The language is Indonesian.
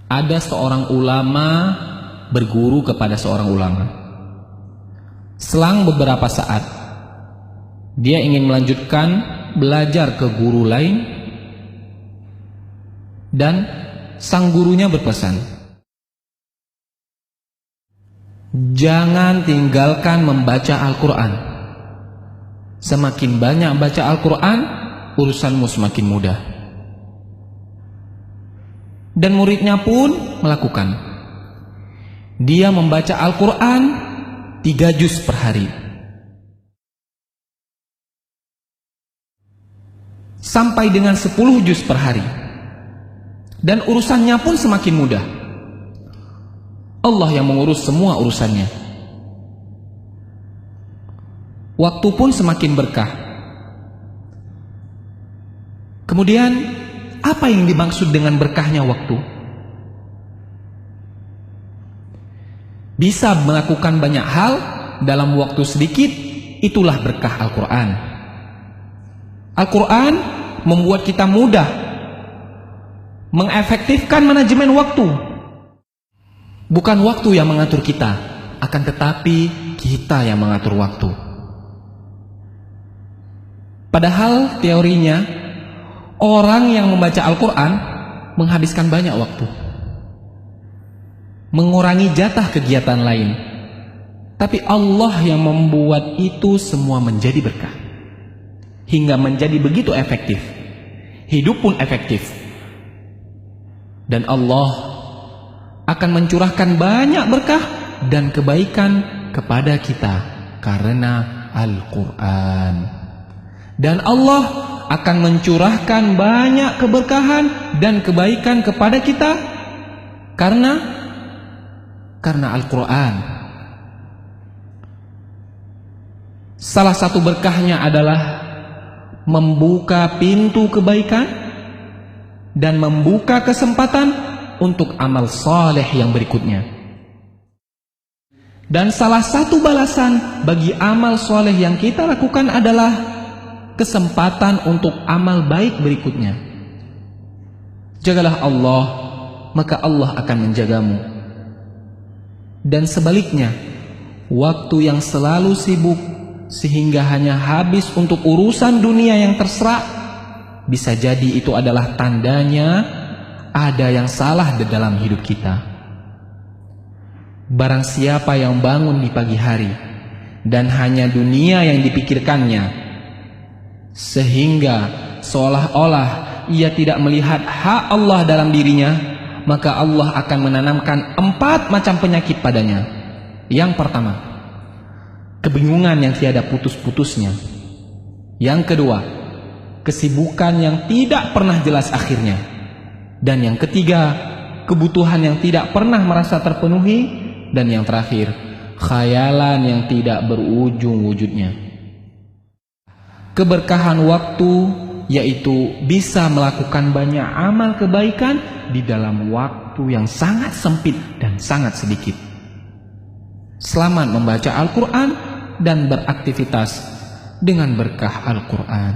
Ada seorang ulama berguru kepada seorang ulama. Selang beberapa saat, dia ingin melanjutkan belajar ke guru lain, dan sang gurunya berpesan, jangan tinggalkan membaca Al-Quran. Semakin banyak baca Al-Quran, urusanmu semakin mudah. Dan muridnya pun melakukan. Dia membaca Al-Quran 3 juz per hari. Sampai dengan 10 juz per hari. Dan urusannya pun semakin mudah. Allah yang mengurus semua urusannya. Waktu pun semakin berkah. Kemudian, apa yang dimaksud dengan berkahnya waktu? Bisa melakukan banyak hal dalam waktu sedikit, itulah berkah Al-Quran. Al-Quran membuat kita mudah mengefektifkan manajemen waktu. Bukan waktu yang mengatur kita, akan tetapi kita yang mengatur waktu. Padahal teorinya, orang yang membaca Al-Quran menghabiskan banyak waktu, mengurangi jatah kegiatan lain. Tapi Allah yang membuat itu semua menjadi berkah, hingga menjadi begitu efektif. Hidup pun efektif. Dan Allah akan mencurahkan banyak berkah dan kebaikan kepada kita karena Al-Quran. Dan Allah akan mencurahkan banyak keberkahan dan kebaikan kepada kita karena Al-Quran. Salah satu berkahnya adalah membuka pintu kebaikan dan membuka kesempatan untuk amal saleh yang berikutnya. Dan salah satu balasan bagi amal saleh yang kita lakukan adalah kesempatan untuk amal baik berikutnya. Jagalah Allah, maka Allah akan menjagamu. Dan sebaliknya, waktu yang selalu sibuk sehingga hanya habis untuk urusan dunia yang terserak, bisa jadi itu adalah tandanya ada yang salah di dalam hidup kita. Barang siapa yang bangun di pagi hari dan hanya dunia yang dipikirkannya, sehingga seolah-olah ia tidak melihat hak Allah dalam dirinya, maka Allah akan menanamkan 4 macam penyakit padanya. Yang pertama, kebingungan yang tiada putus-putusnya. Yang kedua, kesibukan yang tidak pernah jelas akhirnya. Dan yang ketiga, kebutuhan yang tidak pernah merasa terpenuhi. Dan yang terakhir, khayalan yang tidak berujung wujudnya. Keberkahan waktu yaitu bisa melakukan banyak amal kebaikan di dalam waktu yang sangat sempit dan sangat sedikit. Selamat membaca Al-Quran dan beraktivitas dengan berkah Al-Quran.